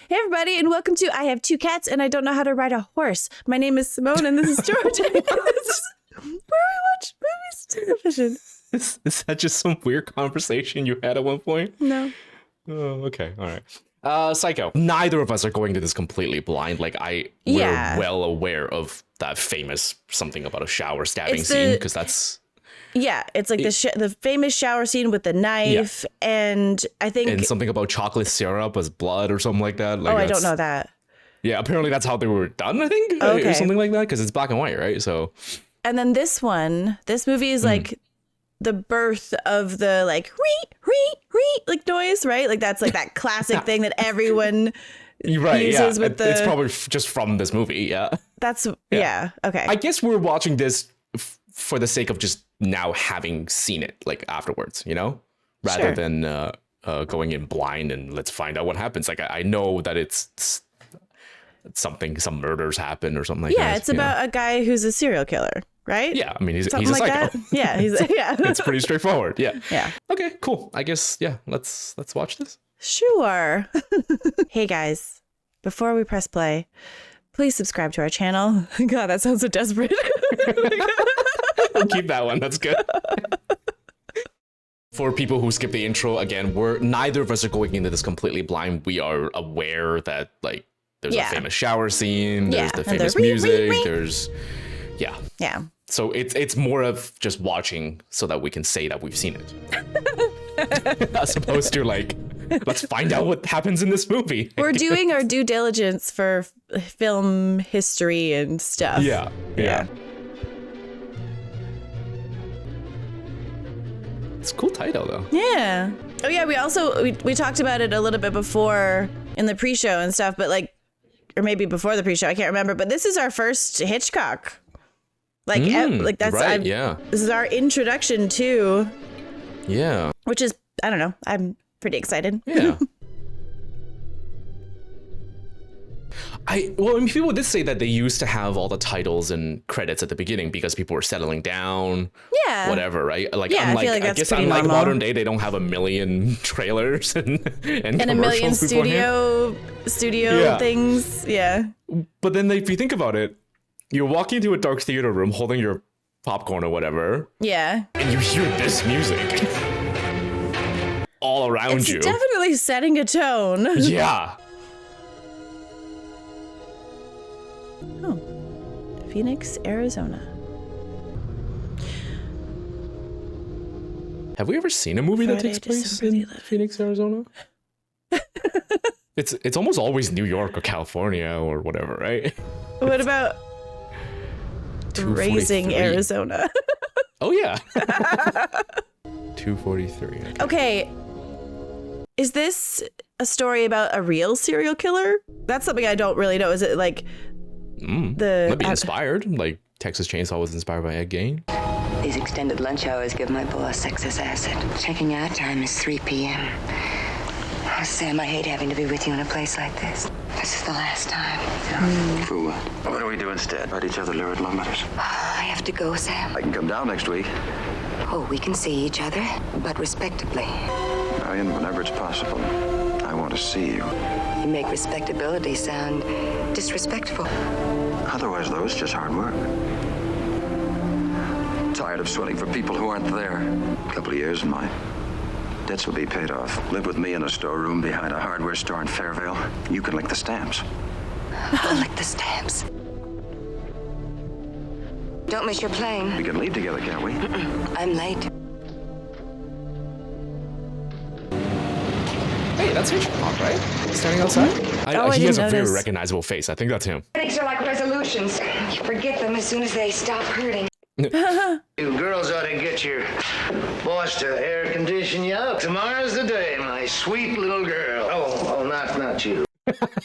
Hey everybody, and welcome to I Have Two Cats and I Don't Know How to Ride a Horse. My name is Simone and this is George. Where we watch movies and television. Is that just some weird conversation you had at one point? No. Oh, okay. All right. Psycho. Neither of us are going to this completely blind. Like we're well aware of that famous something about a shower stabbing scene because that's. Yeah, it's like the famous shower scene with the knife, and I think... And something about chocolate syrup as blood or something like that. Like I don't know that. Yeah, apparently that's how they were done, I think, or something like that, because it's black and white, right? So... And then this movie is like the birth of the like, like noise, right? Like that's like that classic thing that everyone uses with the... It's probably just from this movie, yeah. That's, yeah, okay. I guess we're watching this for the sake of just now having seen it like afterwards, you know, rather than going in blind and let's find out what happens. Like I know that it's some murders happen or something like that. Yeah, it's about a guy who's a serial killer, right? Yeah, I mean he's a like psycho. That? Yeah, It's pretty straightforward. Yeah. Yeah. Okay, cool. I guess let's watch this. Sure. Hey guys, before we press play, please subscribe to our channel. God, that sounds so desperate. We'll keep that one. That's good. For people who skip the intro, again, neither of us are going into this completely blind. We are aware that like there's a famous shower scene, there's the famous music, there's yeah. So it's more of just watching so that we can say that we've seen it, as opposed to like let's find out what happens in this movie. We're doing our due diligence for film history and stuff. Yeah. It's a cool title though. Yeah. Oh yeah, we talked about it a little bit before in the pre-show and stuff, but like, or maybe before the pre-show, I can't remember, but this is our first Hitchcock. Like, like that's, right, this is our introduction to. Yeah. Which is, I don't know, I'm pretty excited. Yeah. People did say that they used to have all the titles and credits at the beginning because people were settling down. Yeah. Whatever, right? Like, yeah, I guess unlike modern day, they don't have a million trailers and a million studio things. Yeah. But then if you think about it, you're walking into a dark theater room holding your popcorn or whatever. Yeah. And you hear this music all around you. It's definitely setting a tone. Yeah. Oh, Phoenix, Arizona. Have we ever seen a movie that takes place in Phoenix, Arizona? It's almost always New York or California or whatever, right? What about Raising Arizona? Oh yeah. 243. Okay. Is this a story about a real serial killer? That's something I don't really know. Is it like might be inspired, like Texas Chainsaw was inspired by Ed Gein. These extended lunch hours give my boss excess acid. Checking out time is 3 p.m. Oh, Sam, I hate having to be with you in a place like this. This is the last time. For what? What do we do instead? Write each other lurid love letters. I have to go, Sam. I can come down next week. Oh, we can see each other, but respectably. Marion, whenever it's possible, I want to see you. You make respectability sound disrespectful. Otherwise, though, it's just hard work. Tired of sweating for people who aren't there. A couple of years and my debts will be paid off. Live with me in a storeroom behind a hardware store in Fairvale. You can lick the stamps. I'll lick the stamps. Don't miss your plane. We can leave together, can't we? I'm late. Hey, that's Hitchcock, right? Standing outside? He has a very recognizable face. I think that's him. Critics are like resolutions. You forget them as soon as they stop hurting. You girls ought to get your boss to air condition you up. Tomorrow's the day, my sweet little girl. Oh, not you.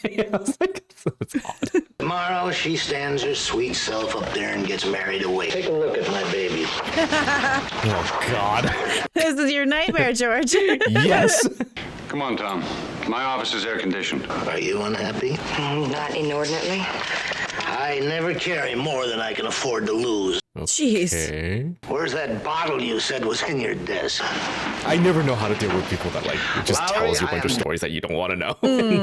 Yeah, I was like, that's odd. Tomorrow, she stands her sweet self up there and gets married away. Take a look at my baby. Oh, God. This is your nightmare, George. Yes. Come on, Tom. My office is air-conditioned. Are you unhappy? Not inordinately. I never carry more than I can afford to lose. Jeez. Okay. Where's that bottle you said was in your desk? I never know how to deal with people that like just tells you a bunch of stories that you don't want to know.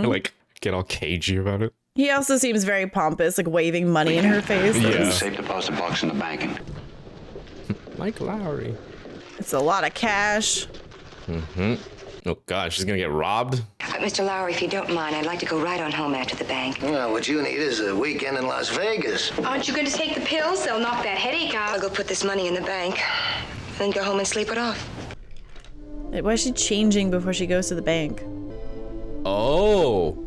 Like, get all cagey about it. He also seems very pompous, like waving money in her face. Yeah. Safe deposit box in the banking. Mike Lowry. It's a lot of cash. Oh gosh, she's gonna get robbed. Mr. Lowry, if you don't mind, I'd like to go right on home after the bank. Well, what you need is a weekend in Las Vegas. Aren't you going to take the pills? They'll knock that headache I'll out. go put this money in the bank, then go home and sleep it off. Why is she changing before she goes to the bank? Oh.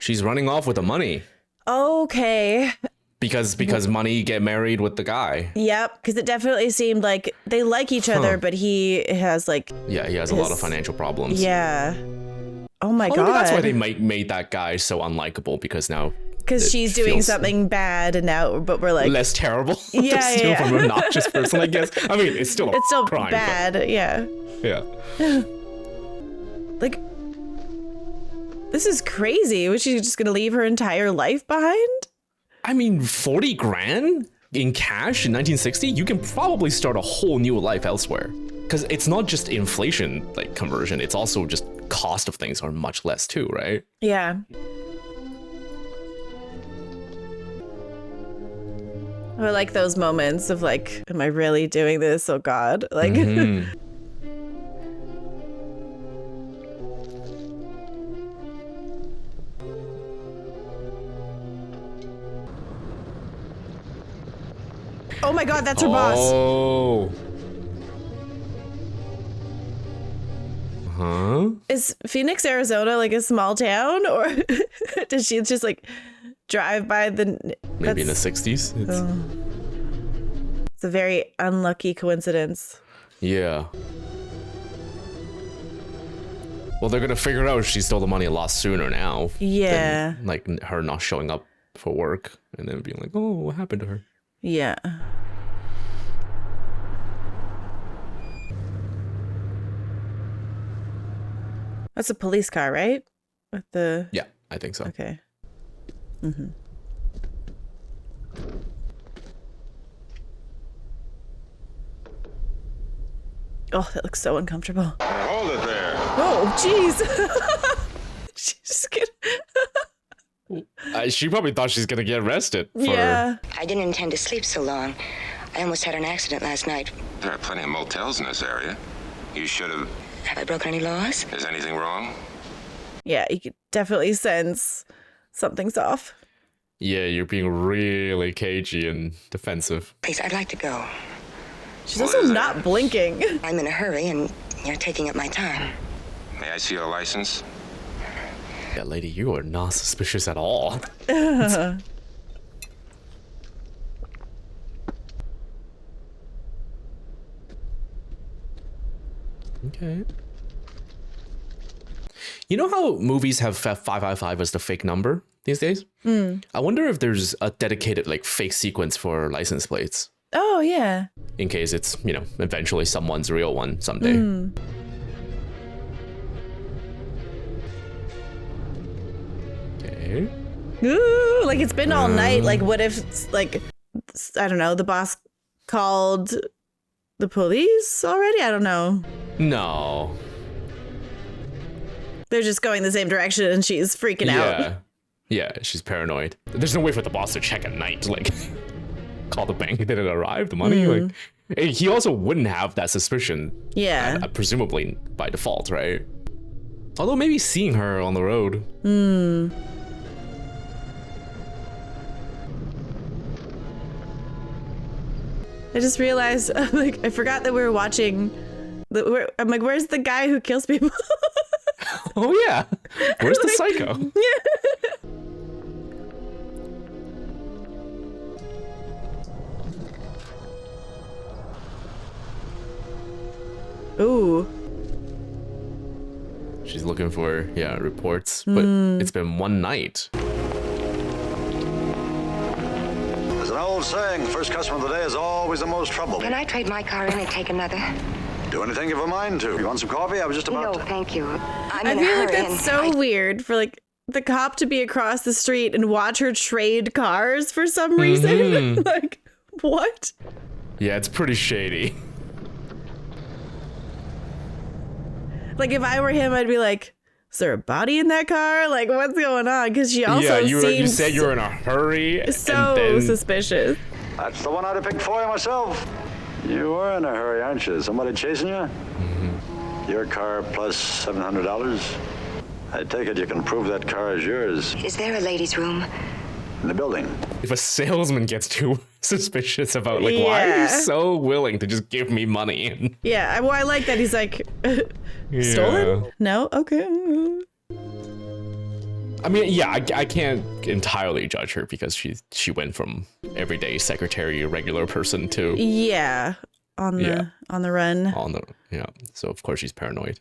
She's running off with the money. Okay. Because money get married with the guy. Yep, because it definitely seemed like they like each other, but he has like... Yeah, he has a lot of financial problems. Yeah. Oh my God. Maybe that's why they made that guy so unlikable, because now... Because she's doing something bad and now, but we're like... Less terrible. Yeah, Still from an obnoxious person, I guess. I mean, it's still crime, bad, but, yeah. Yeah. Like, this is crazy. Was she just going to leave her entire life behind? I mean, 40 grand in cash in 1960, you can probably start a whole new life elsewhere. Because it's not just inflation, like conversion, it's also just cost of things are much less too, right? Yeah. I like those moments of like, am I really doing this? Oh God. Like, oh my God, that's her boss. Oh. Huh? Is Phoenix, Arizona like a small town, or does she just like drive by the... Maybe in the 60s. It's a very unlucky coincidence. Yeah. Well, they're gonna figure out she stole the money a lot sooner now. Yeah. Than, like her not showing up for work and then being like, oh, what happened to her? Yeah. That's a police car, right? With the... Yeah, I think so. Okay. Oh, that looks so uncomfortable. Hold it there. Oh, jeez. She's gonna... She probably thought she's gonna get arrested. Yeah. I didn't intend to sleep so long. I almost had an accident last night. There are plenty of motels in this area. You should have... Have I broken any laws? Is anything wrong? Yeah, you could definitely sense something's off. Yeah, you're being really cagey and defensive. Please, I'd like to go. She's also not blinking. I'm in a hurry and you're taking up my time. May I see your license? Yeah, lady, you are not suspicious at all. Okay. You know how movies have 555 as the fake number these days? I wonder if there's a dedicated like fake sequence for license plates. Oh, yeah. In case it's, you know, eventually someone's real one someday. Okay. Ooh, like it's been all night. Like, what if, like, I don't know, the boss called the police already? I don't know. No. They're just going the same direction and she's freaking out. Yeah, she's paranoid. There's no way for the boss to check at night, like, call the bank that it arrived, the money. Like, he also wouldn't have that suspicion. Yeah. Presumably by default, right? Although maybe seeing her on the road. I just realized, like, I forgot that we were watching. I'm like, where's the guy who kills people? Oh yeah, where's the psycho? Ooh. She's looking for reports, but it's been one night. There's an old saying, first customer of the day is always the most trouble. Can I trade my car in and take another? Do anything you've a mind to. You want some coffee? I was just about No, to... thank you. I'm I in a feel like hurry that's and so weird for like the cop to be across the street and watch her trade cars for some reason. Like, what? Yeah, it's pretty shady. Like, if I were him, I'd be like, is there a body in that car? Like, what's going on? Because she also you said you were in a hurry. So suspicious. That's the one I'd have picked for you myself. You were in a hurry, aren't you? Somebody chasing you? Mm-hmm. Your car plus $700? I take it you can prove that car is yours. Is there a ladies' room? In the building. If a salesman gets too suspicious about, like, why are you so willing to just give me money? Yeah, well, I like that he's like, stolen? No? Okay. I mean, yeah, I can't entirely judge her because she went from everyday secretary, regular person to on the run. So of course she's paranoid.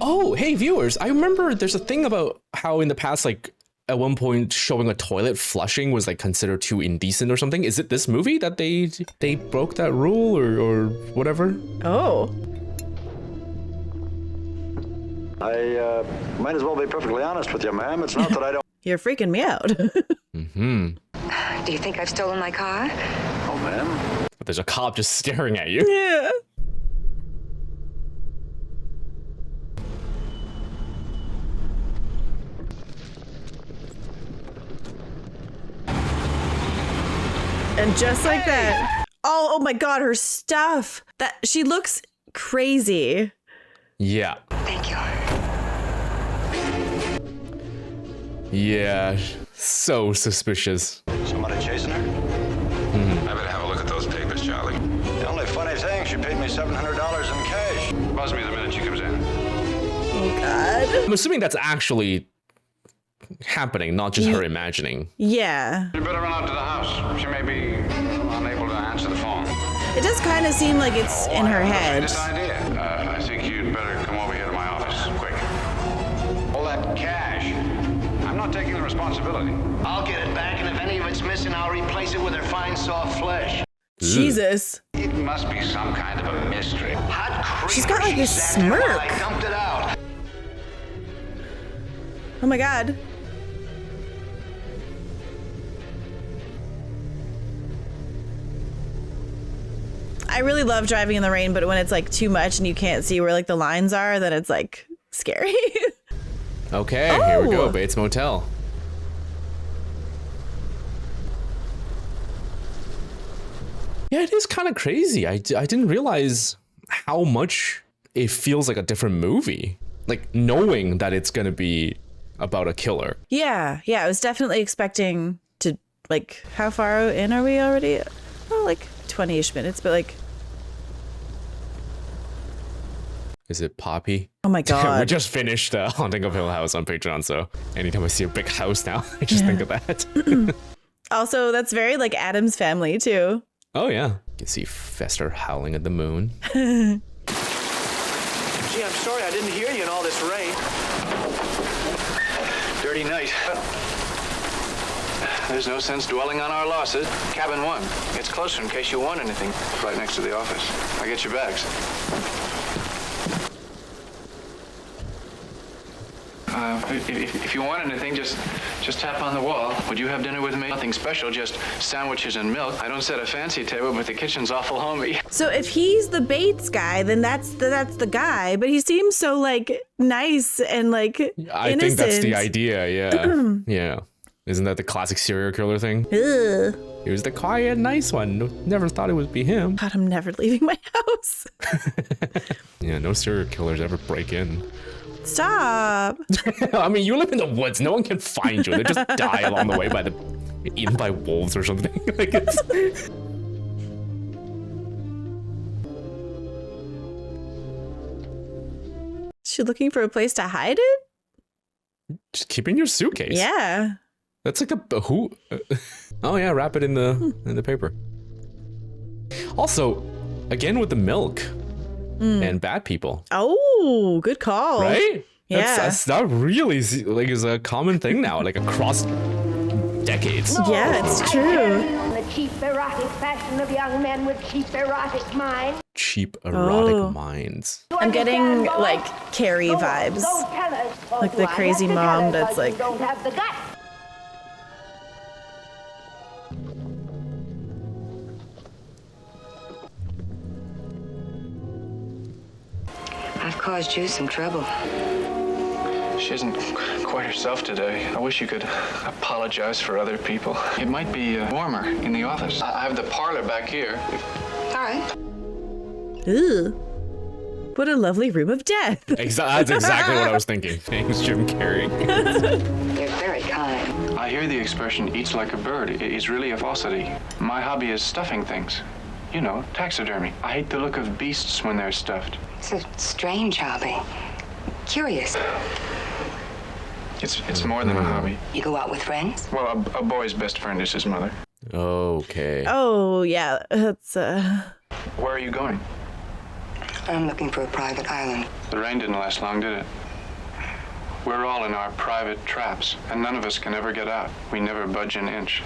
Oh, hey viewers, I remember there's a thing about how in the past, like at one point showing a toilet flushing was like considered too indecent or something. Is it this movie that they broke that rule or whatever? Oh. I might as well be perfectly honest with you, ma'am. It's not that I don't. You're freaking me out. Mm-hmm. Do you think I've stolen my car? Oh, ma'am. But there's a cop just staring at you. Yeah. And just like that. Oh my God, her stuff. That she looks crazy. Yeah. Thank you. Yeah, so suspicious. Somebody chasing her? I better have a look at those papers, Charlie. The only funny thing, she paid me $700 in cash. Buzz me the minute she comes in. Oh God. I'm assuming that's actually happening, not just her imagining. Yeah. You better run out to the house. She may be unable to answer the phone. It does kind of seem like it's in her head. This idea. I think you'd better come over here to my office, quick. All that cash. I'm not taking the responsibility. I'll get it back, and if any of it's missing, I'll replace it with her fine, soft flesh. Jesus. It must be some kind of a mystery. Hot creeper. She's got like this She sat there while smirk. I dumped it out. Oh my God. I really love driving in the rain, but when it's like too much and you can't see where like the lines are, then it's like scary. Okay, here we go, Bates Motel. Yeah, it is kind of crazy. I didn't realize how much it feels like a different movie. Like knowing that it's going to be about a killer. Yeah, I was definitely expecting to, like, how far in are we already? Oh, like 20-ish minutes, but like. Is it Poppy? Oh my God. We just finished Haunting of Hill House on Patreon, so anytime I see a big house now, I just think of that. Also, that's very like Addams Family too. Oh yeah. You can see Fester howling at the moon. Gee, I'm sorry I didn't hear you in all this rain. Dirty night. There's no sense dwelling on our losses. Cabin 1. It's closer in case you want anything. Right next to the office. I get your bags. If you want anything, just tap on the wall. Would you have dinner with me? Nothing special, just sandwiches and milk. I don't set a fancy table, but the kitchen's awful homey. So if he's the Bates guy, then that's the guy. But he seems so like nice and like I think that's the idea. Yeah, yeah. Isn't that the classic serial killer thing? Ugh. He was the quiet, nice one. Never thought it would be him. God, I'm never leaving my house. Yeah, no serial killers ever break in. Stop. I mean, you live in the woods. No one can find you. They just die along the way eaten by wolves or something. Like it's... Is she looking for a place to hide it? Just keep it in your suitcase. Yeah. That's like who? Oh yeah, wrap it in the paper. Also, again with the milk and bad people. Oh, good call. Right? Yeah. That's not really like is a common thing now, like across decades. Yeah, it's true. The cheap erotic fashion of young men with cheap erotic minds. Cheap erotic minds. I'm getting like Carrie vibes. Like the crazy mom that's like. Don't have the guts. caused you some trouble. She isn't quite herself today. I wish you could apologize for other people. It might be warmer in the office. I have the parlor back here. All right. Ooh. What a lovely room of death. That's exactly what I was thinking. Thanks, Jim Carrey. You're very kind. I hear the expression eats like a bird. It's really a falsity. My hobby is stuffing things. You know, taxidermy. I hate the look of beasts when they're stuffed. It's a strange hobby. Curious. It's more than a hobby. You go out with friends? Well, a boy's best friend is his mother. Okay. Oh, yeah. That's, Where are you going? I'm looking for a private island. The rain didn't last long, did it? We're all in our private traps, and none of us can ever get out. We never budge an inch.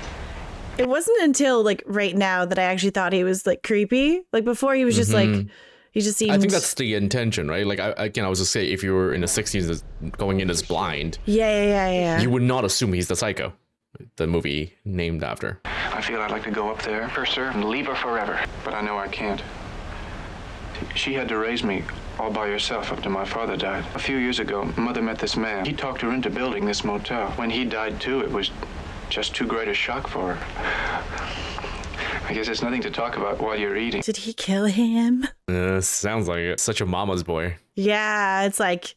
It wasn't until, like, right now that I actually thought he was, like, creepy. Like, before he was just, like... He just seemed... I think that's the intention, right? Like, I was just saying, if you were in the 60s going in as blind, yeah, you would not assume he's the psycho the movie named after. I feel I'd like to go up there, curse her, and leave her forever. But I know I can't. She had to raise me all by herself up to my father died. A few years ago, Mother met this man. He talked her into building this motel. When he died, too, it was just too great a shock for her. I guess it's nothing to talk about while you're eating. Did he kill him? Sounds like it. Such a mama's boy. Yeah, it's like,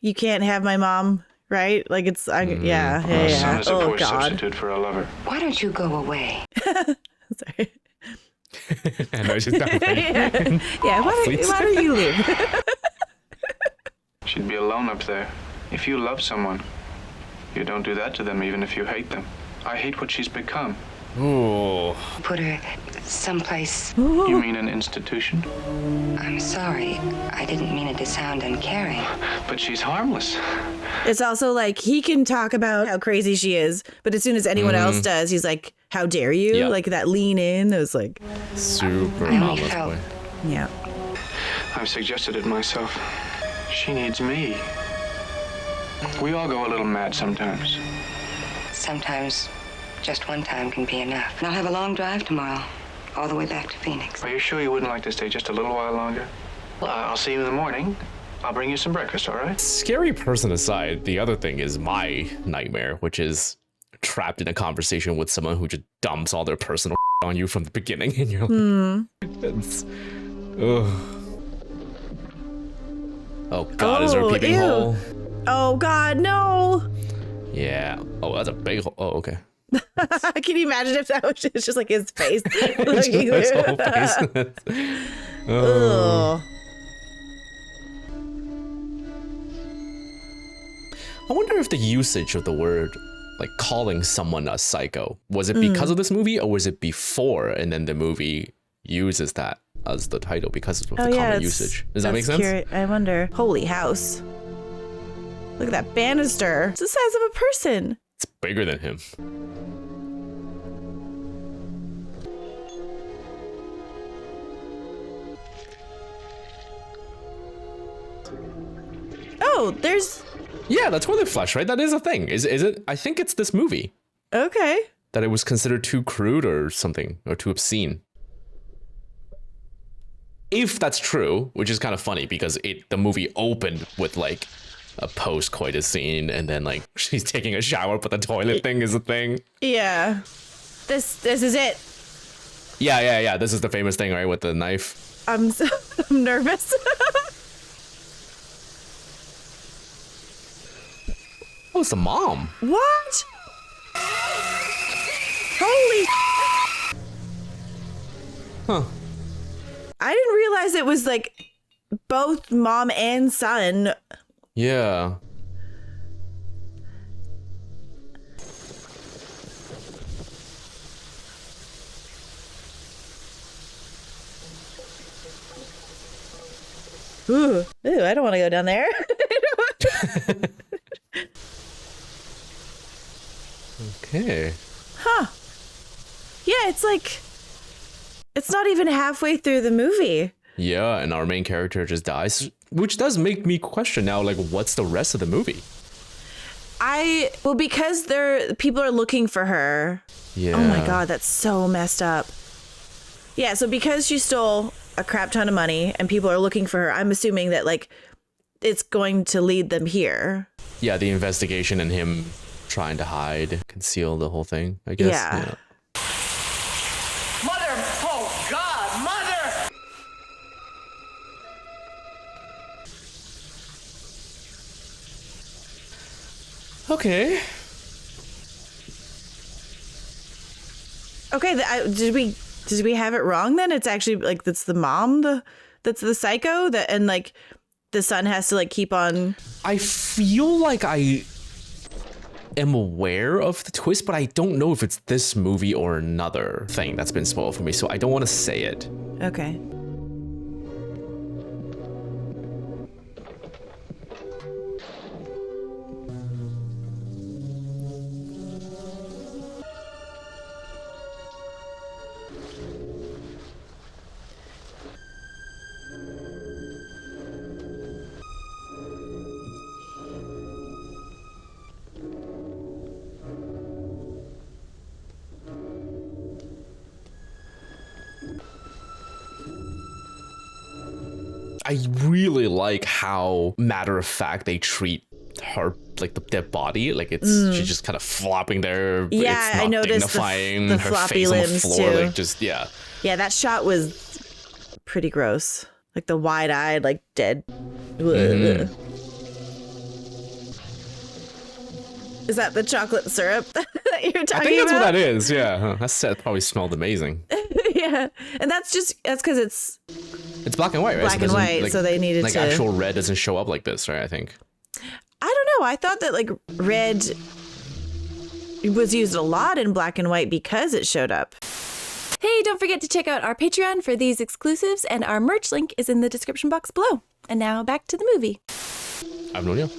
you can't have my mom, right? Like, it's, yeah. A son is a poor substitute for a lover. Why don't you go away? Sorry. And I just yeah, why don't you leave? She'd be alone up there. If you love someone, you don't do that to them even if you hate them. I hate what she's become. Ooh. Put her someplace. You mean an institution? I'm sorry. I didn't mean it to sound uncaring. But she's harmless. It's also like, he can talk about how crazy she is, but as soon as anyone else does, he's like, how dare you? Yep. Like, that lean in, it was like... Super I only mama's felt... boy. Yeah. I've suggested it myself. She needs me. We all go a little mad sometimes. Sometimes just one time can be enough. And I'll have a long drive tomorrow, all the way back to Phoenix. Are you sure you wouldn't like to stay just a little while longer? Well, I'll see you in the morning. I'll bring you some breakfast, all right? Scary person aside, the other thing is my nightmare, which is trapped in a conversation with someone who just dumps all their personal on you from the beginning, and you're like, it's, ugh. Oh God, is there a peeping hole? Oh God, no. Yeah. Oh, that's a big hole. Oh, okay. Can you imagine if that was just like his face? His whole face. Ugh. I wonder if the usage of the word, like calling someone a psycho, was it because of this movie, or was it before and then the movie uses that as the title because of the common usage? Does that make sense? I wonder. Holy house. Look at that banister. It's the size of a person. It's bigger than him. Oh, there's... Yeah, the toilet flush, right? That is a thing. Is it? I think it's this movie. Okay. That it was considered too crude or something, or too obscene. If that's true, which is kind of funny because the movie opened with like a post-coitus scene, and then like she's taking a shower, but the toilet thing is a thing. Yeah. This is it. Yeah. This is the famous thing, right, with the knife. I'm nervous. Oh, it's the mom. What? Holy. Huh. I didn't realize it was like both mom and son. Yeah. Ooh, I don't want to go down there. Okay. Huh. Yeah, it's like, it's not even halfway through the movie. Yeah, and our main character just dies, which does make me question now, like, what's the rest of the movie? Well, because people are looking for her. Yeah. Oh my God, that's so messed up. Yeah, so because she stole a crap ton of money and people are looking for her, I'm assuming that like it's going to lead them here. Yeah, the investigation and him trying to hide, conceal the whole thing, I guess. Yeah. Mother! Oh, God! Mother! Okay. Okay, did we have it wrong then? It's actually like that's the mom that's the psycho and like the son has to like keep on. I feel like I am aware of the twist, but I don't know if it's this movie or another thing that's been spoiled for me, so I don't want to say it. Okay. I really like how matter of fact they treat her, like the dead body, like she's just kind of flopping there. Yeah, it's not I noticed dignifying. the her floppy face limbs on the floor, too. like just Yeah, that shot was pretty gross. Like the wide-eyed, like dead. Mm-hmm. Is that the chocolate syrup that you're talking about? I think that's what that is. Yeah, that probably smelled amazing. Yeah, and that's because it's black and white, right? Black and white, so they needed like to actual red doesn't show up like this, right? I think. I don't know. I thought that like red was used a lot in black and white because it showed up. Hey, don't forget to check out our Patreon for these exclusives, and our merch link is in the description box below. And now back to the movie. I have no idea.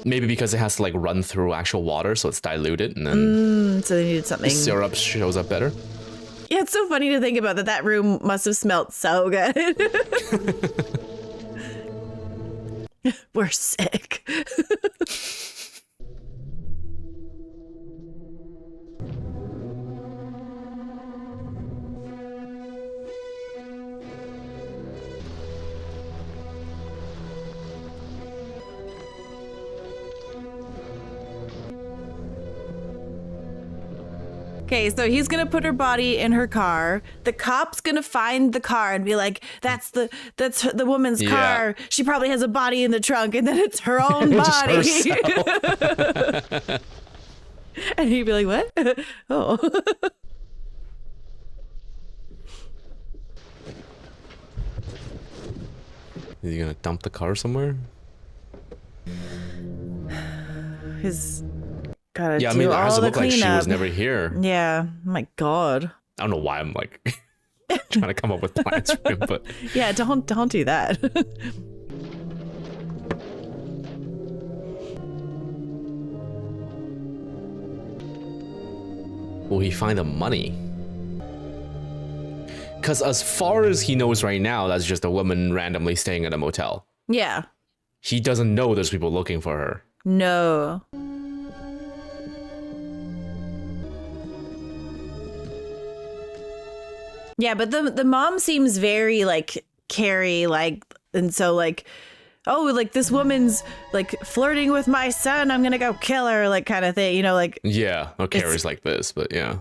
Maybe because it has to like run through actual water, so it's diluted, and then so they needed something. The syrup shows up better. Yeah, it's so funny to think about that. That room must have smelled so good. We're sick. Okay, so he's gonna put her body in her car. The cop's gonna find the car and be like, "That's the woman's car. She probably has a body in the trunk, and then it's her own body." And he'd be like, "What? Oh." Is he gonna dump the car somewhere? His gotta yeah, I do mean, it all has to the look like she was cleanup. never here. Yeah, my God. I don't know why I'm like trying to come up with plans for him, but yeah, don't do that. will he find the money? Because as far as he knows right now, that's just a woman randomly staying at a motel. Yeah. He doesn't know there's people looking for her. No. Yeah, but the mom seems very like Carrie, like, and so like, oh, like this woman's like flirting with my son, I'm gonna go kill her, like kind of thing, you know, like. Yeah, no, Carrie's like this, but yeah.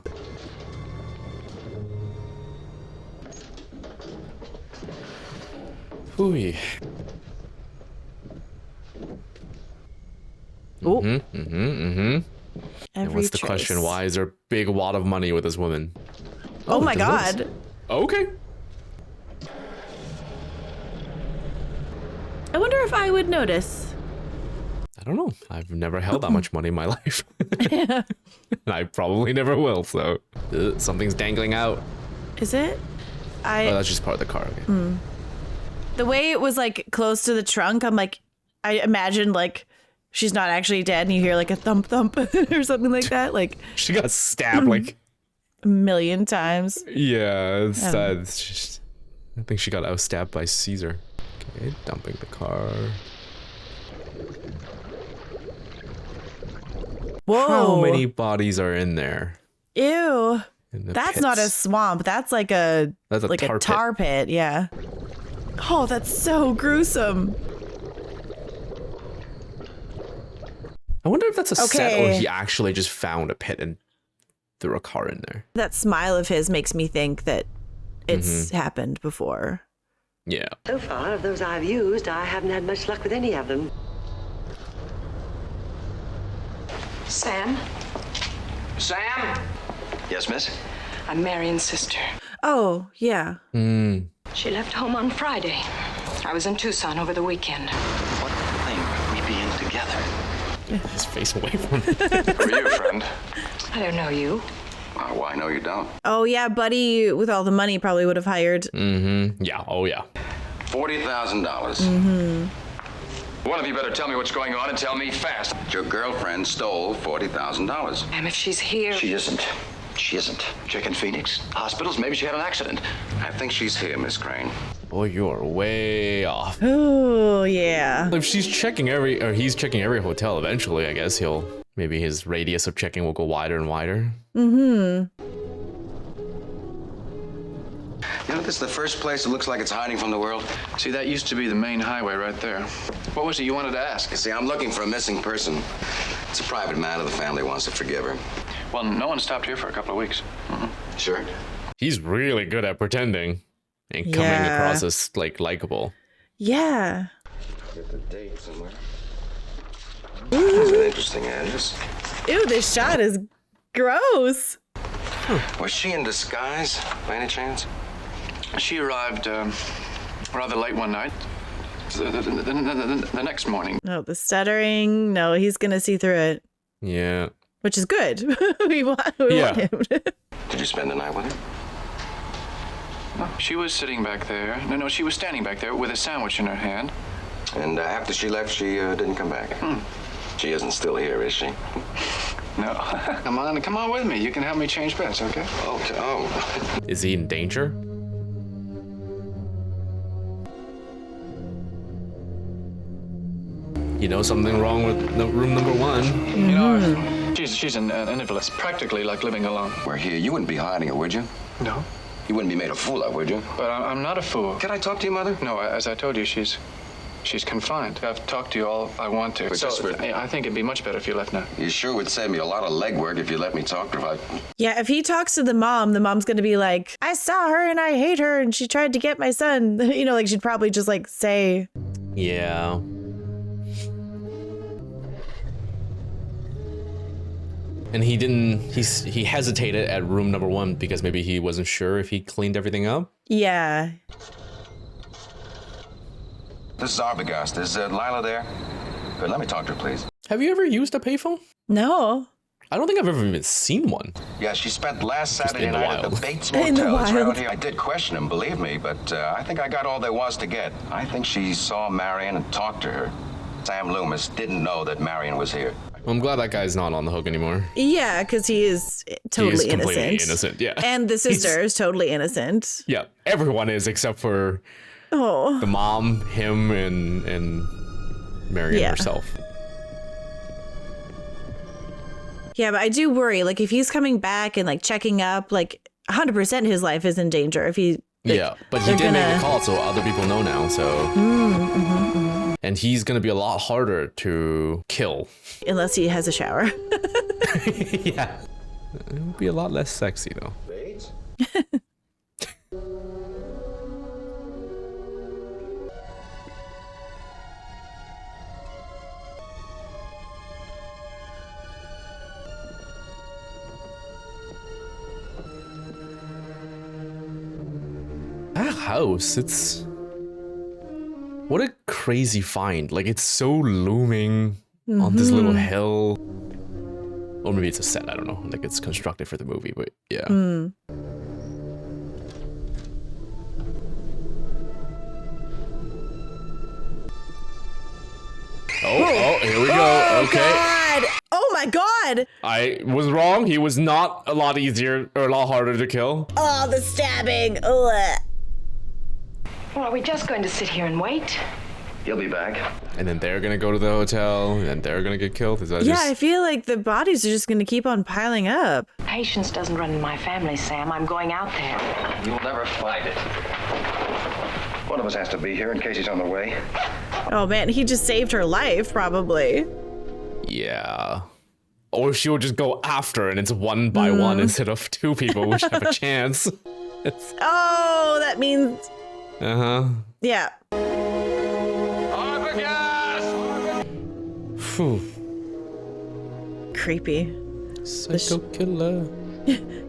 Ooh. Oh. And what's the question? Why is there a big wad of money with this woman? Oh my God. Okay. I wonder if I would notice. I don't know. I've never held that much money in my life. And I probably never will, so something's dangling out. Is it? Oh, that's just part of the car. Okay. The way it was like close to the trunk, I'm like, I imagined like she's not actually dead and you hear like a thump thump or something like that. Like she got stabbed like a million times. Yeah, it's just, I think she got out-stabbed by Caesar. Okay, dumping the car. Whoa. How many bodies are in there? Ew. That's pits? not a swamp. That's like a That's a like tar a tar pit. Yeah. Oh, that's so gruesome. I wonder if that's a set or he actually just found a pit and threw a car in there. That smile of his makes me think that it's happened before. Yeah. So far, of those I've used, I haven't had much luck with any of them. Sam? Sam? Yes, miss? I'm Marion's sister. Oh, yeah. She left home on Friday. I was in Tucson over the weekend. What thing could we be in together? His face away from me. Who are you, friend? I don't know you. Well, I know you don't. Oh, yeah, Buddy, with all the money, probably would have hired. Yeah, oh yeah. $40,000. One of you better tell me what's going on and tell me fast. Your girlfriend stole $40,000. Ma'am, if she's here... She isn't. She isn't. Check in Phoenix. Hospitals. Maybe she had an accident. I think she's here, Miss Crane. Boy, you're way off. Oh, yeah. If he's checking every hotel, eventually, I guess maybe his radius of checking will go wider and wider. You know, this is the first place that looks like it's hiding from the world. See, that used to be the main highway right there. What was it you wanted to ask? You see, I'm looking for a missing person. It's a private matter. The family wants to forgive her. Well, no one stopped here for a couple of weeks. Sure. He's really good at pretending and coming across as, likable. Yeah. Get the date somewhere. That's an interesting address. Ew, this shot is gross. Was she in disguise, by any chance? She arrived rather late one night. The next morning. No, the stuttering. No, he's going to see through it. Yeah. Which is good. we want him. Did you spend the night with her? No, she was sitting back there. No, she was standing back there with a sandwich in her hand. And after she left, she didn't come back? She isn't still here, is she? No. Come on with me. You can help me change beds, okay? Okay. Oh. Is he in danger? You know something wrong with room number 1. You know, she's an invalid, practically like living alone. We're here. You wouldn't be hiding her, would you? No. You wouldn't be made a fool of, would you? But I'm not a fool. Can I talk to you, Mother? No, as I told you, she's confined. I've talked to you all I want to. But I think it'd be much better if you left now. You sure would save me a lot of legwork if you let me talk to her. Yeah, if he talks to the mom's going to be like, I saw her and I hate her and she tried to get my son. You know, she'd probably just say. Yeah. And he hesitated at room number 1 because maybe he wasn't sure if he cleaned everything up. Yeah. This is Arbogast. Is Lila there? Good, let me talk to her, please. Have you ever used a payphone? No. I don't think I've ever even seen one. Yeah, she spent last Saturday night at the Bates In the Motel. It's right wild. out here. I did question him, believe me, but I think I got all there was to get. I think she saw Marion and talked to her. Sam Loomis didn't know that Marion was here. I'm glad that guy's not on the hook anymore. Yeah, because he is totally completely innocent. Yeah. And the sister is totally innocent. Yeah, everyone is except for the mom, him, and Marion herself. Yeah, but I do worry, if he's coming back and checking up, 100% his life is in danger. If he but he did make the call, so other people know now. So and he's gonna be a lot harder to kill unless he has a shower. Yeah, it would be a lot less sexy though. That house, what a crazy find. It's so looming on this little hill. Or maybe it's a set, I don't know. It's constructed for the movie, but yeah. Oh, here we go. Okay. God. Oh my God. I was wrong. He was not a lot easier or a lot harder to kill. Oh, the stabbing. Ugh. Well, are we just going to sit here and wait? He'll be back. And then they're gonna go to the hotel, and then they're gonna get killed. Is that Yeah, I feel like the bodies are just going to keep on piling up. Patience doesn't run in my family, Sam. I'm going out there. You'll never find it. One of us has to be here in case he's on the way. Oh man, he just saved her life, probably. Yeah. Or she'll just go after and it's one by one instead of two people which have a chance. Oh, that means... Uh-huh. Yeah. Phew. Creepy. Psycho killer.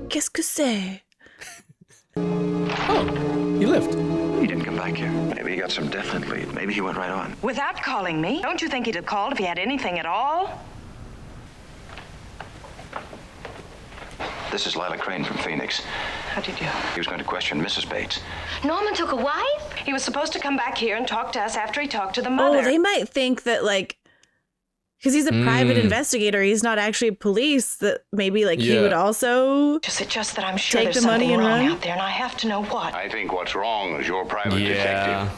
Qu'est-ce que c'est? Oh, he left. He didn't come back here. Maybe he got some definite lead. Maybe he went right on. Without calling me? Don't you think he'd have called if he had anything at all? This is Lila Crane from Phoenix. How do you do? He was going to question Mrs. Bates. Norman took a wife? He was supposed to come back here and talk to us after he talked to the mother. Oh, they might think that, like, because he's a private investigator, he's not actually police, that maybe, like, he would also Is it just that I'm sure take there's the money something and wrong run? out there, and I have to know what? I think what's wrong is your private detective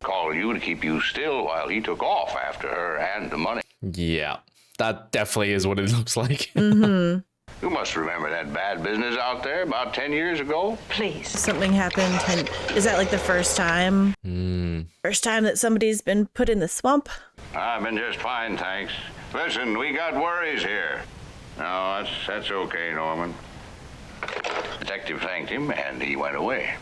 called you to keep you still while he took off after her and the money. Yeah, that definitely is what it looks like. Mm-hmm. You must remember that bad business out there about 10 years ago. Please. Something happened. Is that like the first time? First time that somebody's been put in the swamp? I've been just fine, thanks. Listen, we got worries here. No, that's okay, Norman. Detective thanked him, and he went away.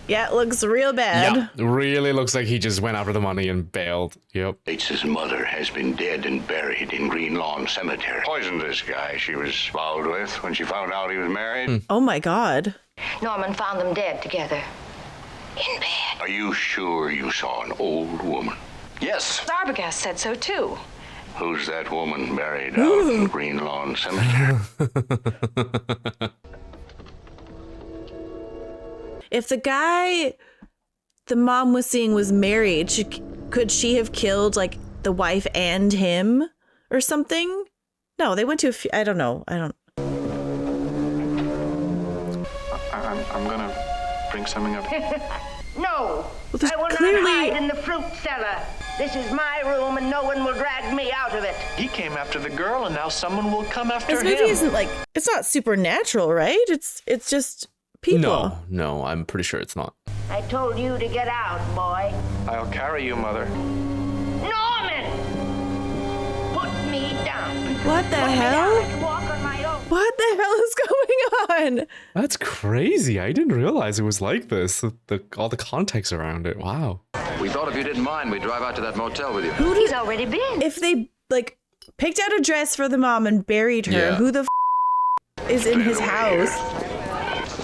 Yeah, it looks real bad. Yeah, really looks like he just went after the money and bailed. Yep. Bates's mother has been dead and buried in Green Lawn Cemetery. Poisoned this guy she was involved with when she found out he was married. Oh my God. Norman found them dead together. In bed. Are you sure you saw an old woman? Yes. Arbogast said so, too. Who's that woman buried out in Green Lawn Cemetery? If the guy the mom was seeing was married, could she have killed, like, the wife and him or something? No, they went to I don't know. I'm gonna bring something up. No, Well, I will clearly... not hide in the fruit cellar. This is my room, and no one will drag me out of it. He came after the girl, and now someone will come after This him. movie isn't like, it's not supernatural, right? It's just people. No, I'm pretty sure it's not. I told you to get out, boy. I'll carry you, Mother. Norman! Put me down. What the hell? Walk on my own. What the hell is going on? That's crazy. I didn't realize it was like this. All the context around it. Wow. We thought if you didn't mind, we'd drive out to that motel with you. He's already been. If they, like, picked out a dress for the mom and buried her, who the is in his house?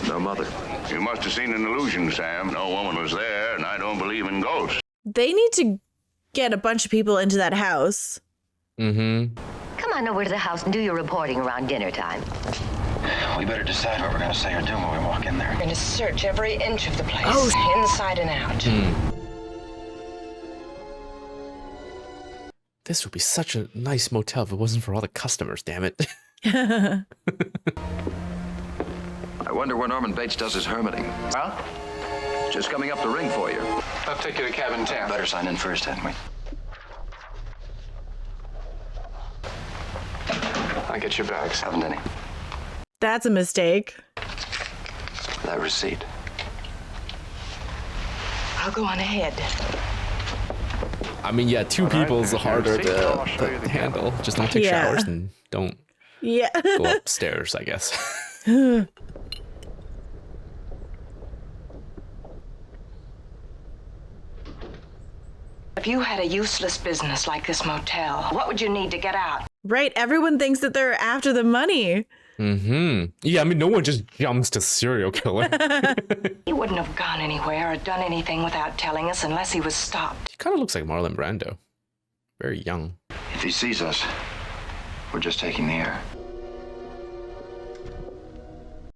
No mother. You must have seen an illusion, Sam. No woman was there, and I don't believe in ghosts. They need to get a bunch of people into that house. Mm-hmm. Come on over to the house and do your reporting around dinner time. We better decide what we're going to say or do when we walk in there. We're going to search every inch of the place, inside and out. This would be such a nice motel if it wasn't for all the customers, damn it. I wonder where Norman Bates does his hermiting. Huh? Just coming up the ring for you. I'll take you to cabin 10. Better sign in first, hadn't we? I'll get your bags. Haven't any. That's a mistake. That receipt. I'll go on ahead. I mean, yeah, two people's harder to handle. Just don't take showers and don't go upstairs, I guess. If you had a useless business like this motel, what would you need to get out? Right, everyone thinks that they're after the money. Mm-hmm. Yeah, I mean, no one just jumps to serial killer. He wouldn't have gone anywhere or done anything without telling us unless he was stopped. He kind of looks like Marlon Brando. Very young. If he sees us, we're just taking the air.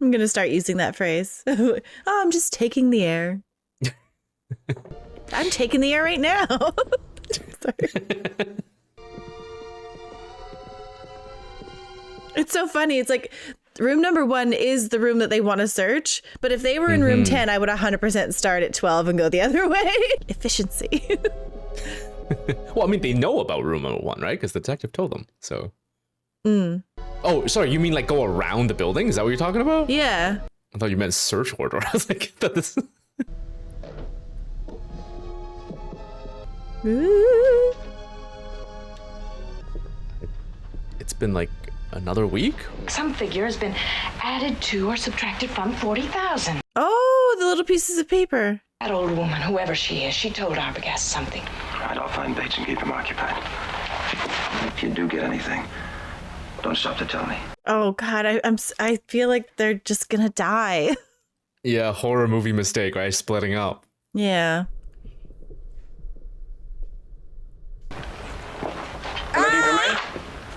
I'm going to start using that phrase. Oh, I'm just taking the air. I'm taking the air right now. Sorry. It's so funny. It's like room number 1 is the room that they want to search. But if they were in room 10, I would 100% start at 12 and go the other way. Efficiency. Well, I mean, they know about room number 1, right? Because the detective told them. So. Oh, sorry. You mean like go around the building? Is that what you're talking about? Yeah. I thought you meant search order. I was like, this. Ooh. It's been like another week? Some figure has been added to or subtracted from 40,000. Oh, the little pieces of paper. That old woman, whoever she is, she told Arbogast something. Right, I'll find Bates and keep him occupied. If you do get anything, don't stop to tell me. Oh God, I feel like they're just gonna die. Yeah, horror movie mistake, right? Splitting up. Yeah.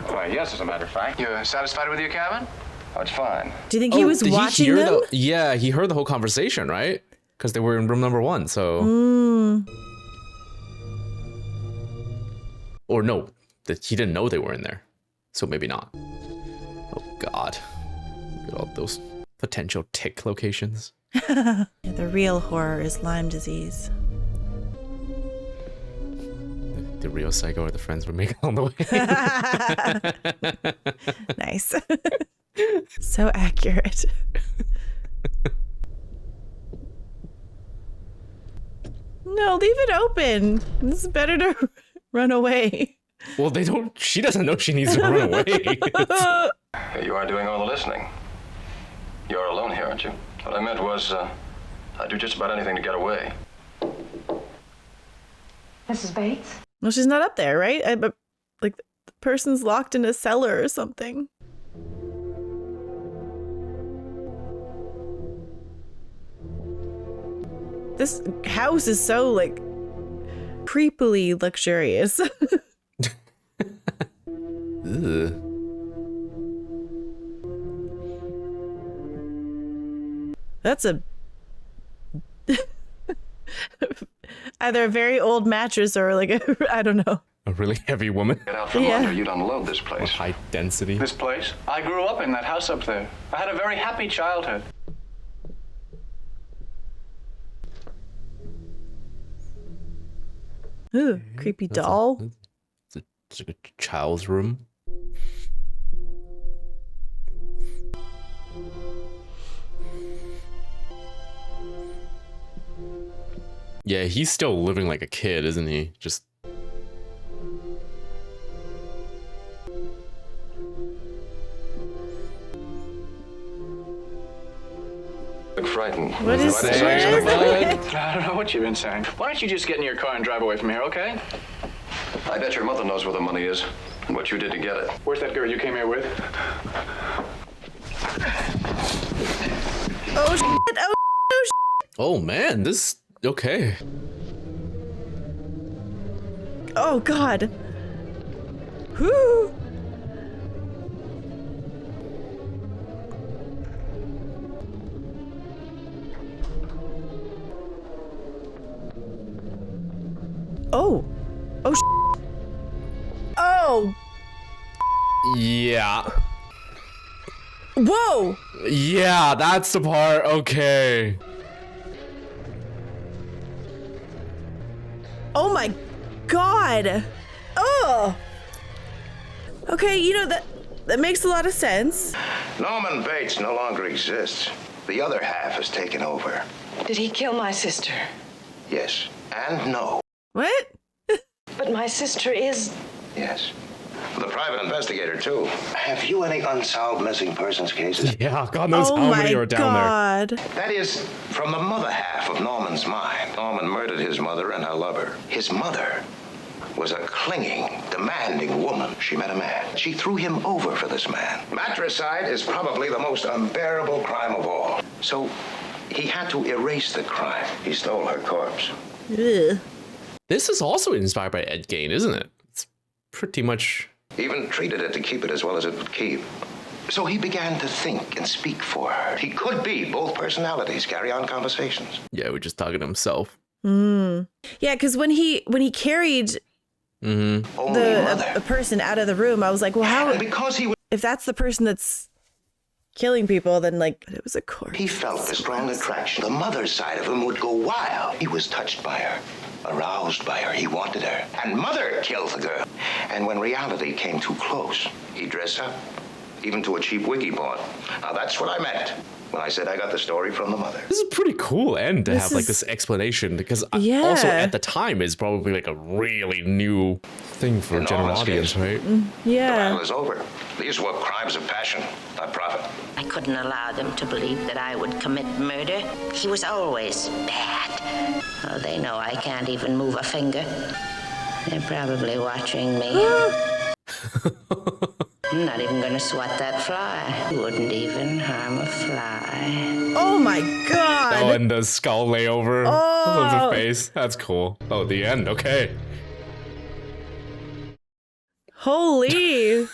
Why, yes, as a matter of fact. You satisfied with your cabin? Oh, it's fine. Do you think he was did watching he hear them? Yeah, he heard the whole conversation, right? Because they were in room number 1, so... Or no, that he didn't know they were in there. So maybe not. Oh God. Look at all those potential tick locations. The real horror is Lyme disease. The real psycho are the friends we make on the way. Nice. So accurate. No, leave it open. This is better to run away. Well, she doesn't know she needs to run away. You are doing all the listening. You're alone here, aren't you? What I meant was, I'd do just about anything to get away. Mrs. Bates? Well, she's not up there, right? But like the person's locked in a cellar or something. This house is so like creepily luxurious. Ugh. That's either a very old mattress or like I don't know. A really heavy woman. Get out from under, you'd unload this place. High density. This place? I grew up in that house up there. I had a very happy childhood. Ooh, creepy doll. It's like a child's room. Yeah, he's still living like a kid, isn't he? Just... Look frightened. What is I don't know what you've been saying. Why don't you just get in your car and drive away from here, okay? I bet your mother knows where the money is and what you did to get it. Where's that girl you came here with? Oh shit! Oh shit! Oh man, this... Okay. Oh God. Whoo! Oh. Oh shit. Oh. Yeah. Whoa. Yeah, that's the part. Okay. Oh my God. Oh. Okay, you know that makes a lot of sense. Norman Bates no longer exists. The other half has taken over. Did he kill my sister? Yes and no. What? But my sister is... Yes. The private investigator, too. Have you any unsolved missing persons cases? Yeah, God knows how many are down there. That is from the mother half of Norman's mind. Norman murdered his mother and her lover. His mother was a clinging, demanding woman. She met a man. She threw him over for this man. Matricide is probably the most unbearable crime of all. So he had to erase the crime. He stole her corpse. Ugh. This is also inspired by Ed Gein, isn't it? It's pretty much... Even treated it to keep it as well as it would keep. So he began to think and speak for her. He could be both personalities, carry on conversations. Yeah, we're just talking to himself. Yeah, because when he carried a person out of the room, I was like, well, how? And because he was, if that's the person that's killing people, then like it was a corpse. He felt a strong attraction. The mother's side of him would go wild. He was touched by her, aroused by her. He wanted her. And mother killed the girl. And when reality came too close, he'd dress up, even to a cheap wiki pawn. Now, that's what I meant when I said I got the story from the mother. This is pretty cool end to have like this explanation, because also at the time is probably like a really new thing for a general audience, right? The battle is over. These were crimes of passion, not profit. I couldn't allow them to believe that I would commit murder. He was always bad. Oh, they know I can't even move a finger. They're probably watching me. I'm not even gonna swat that fly. Wouldn't even harm a fly. Oh my god! Oh, and the skull layover of the face. That's cool. Oh, the end. Okay. Holy.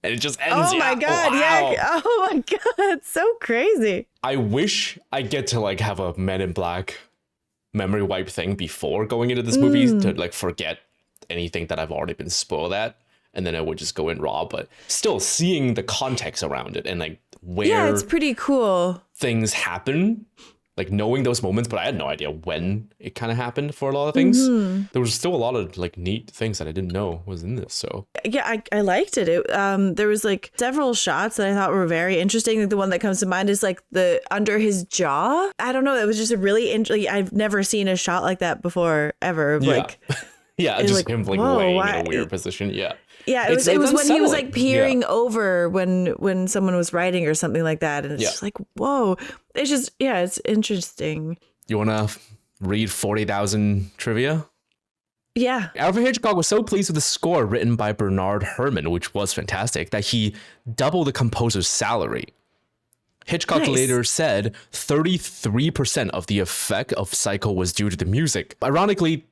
And it just ends. Oh my god! Wow. Yeah. Oh my god! It's so crazy. I wish I get to like have a Men in Black memory wipe thing before going into this movie to like forget anything that I've already been spoiled at, and then I would just go in raw. But still, seeing the context around it and like where it's pretty cool things happen, like knowing those moments, but I had no idea when it kind of happened for a lot of things. There was still a lot of like neat things that I didn't know was in this. So yeah, I liked it. There was like several shots that I thought were very interesting. Like the one that comes to mind is like the under his jaw. I don't know. It was just a really interesting. I've never seen a shot like that before ever. Like yeah, just like, him like laying in a weird position. Yeah. Yeah, it was when he was like peering over when someone was writing or something like that, and it's just like, whoa. It's just it's interesting. You wanna read 40,000 trivia? Yeah. Alfred Hitchcock was so pleased with the score written by Bernard Herrmann, which was fantastic, that he doubled the composer's salary. Hitchcock later said 33% of the effect of Psycho was due to the music. Ironically,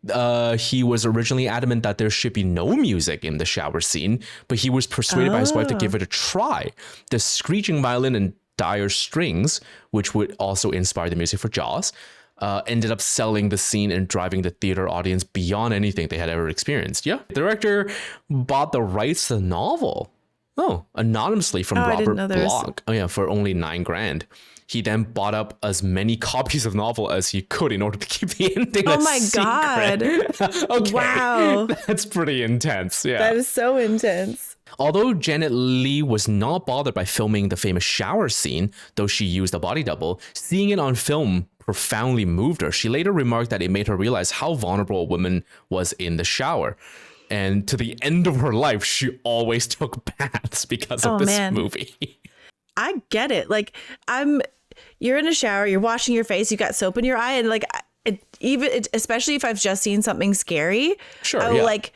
he was originally adamant that there should be no music in the shower scene, but he was persuaded by his wife to give it a try. The screeching violin and dire strings, which would also inspire the music for Jaws, ended up selling the scene and driving the theater audience beyond anything they had ever experienced. Yeah. The director bought the rights to the novel. Anonymously from Robert Bloch. For only $9,000. He then bought up as many copies of the novel as he could in order to keep the ending a secret. God. Okay. Wow. That's pretty intense. Yeah. That is so intense. Although Janet Leigh was not bothered by filming the famous shower scene, though she used a body double, seeing it on film profoundly moved her. She later remarked that it made her realize how vulnerable a woman was in the shower. And to the end of her life, she always took baths because of this movie. I get it. Like, you're in a shower, you're washing your face, you got soap in your eye, and like, especially if I've just seen something scary, I will like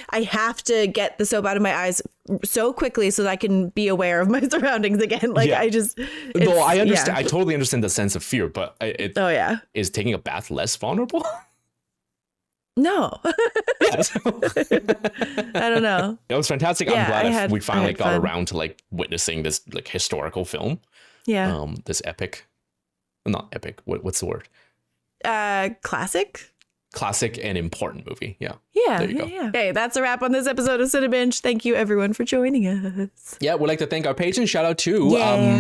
I have to get the soap out of my eyes so quickly so that I can be aware of my surroundings again. Like I just. No, I understand. I totally understand the sense of fear, but is taking a bath less vulnerable? No. I don't know. It was fantastic. I'm glad we finally got around to like witnessing this like historical film. Yeah. This epic, not epic. What's the word? Classic and important movie. Yeah. There you go. Okay, that's a wrap on this episode of Cinebinge. Thank you everyone for joining us. Yeah, we'd like to thank our patrons. Shout out to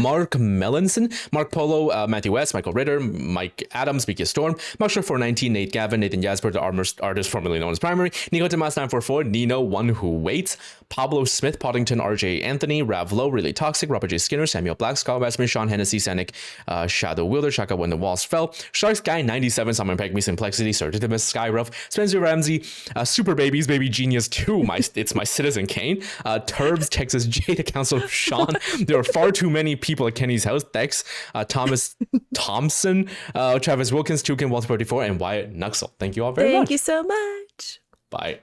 Mark Mellinson, Mark Polo, Matthew West, Michael Ritter, Mike Adams, Mickey Storm, Mark 419, Nate Gavin, Nathan Jasper, the artist formerly known as Primary, Nico Tomas 944, Nino, One Who Waits, Pablo Smith, Poddington, RJ Anthony, Rav Lowe, Really Toxic, Robert J. Skinner, Samuel Black, Scott Westman, Sean Hennessy, Sanic, Shadow Wielder, Shaka When the Walls Fell, Sharks Guy 97, Simon Pegme, Simplexity, Sir Didymus, Skyruff, Spencer Ramsey, Super Babies, Baby Genius 2, it's my Citizen Kane, Turbs, Texas J, the Council of Sean. There are far too many people at Kenny's house. Dex, Thomas Thompson, Travis Wilkins, Tukin, Walter 44, and Wyatt Nuxel. Thank you all very much. Thank you so much. Bye.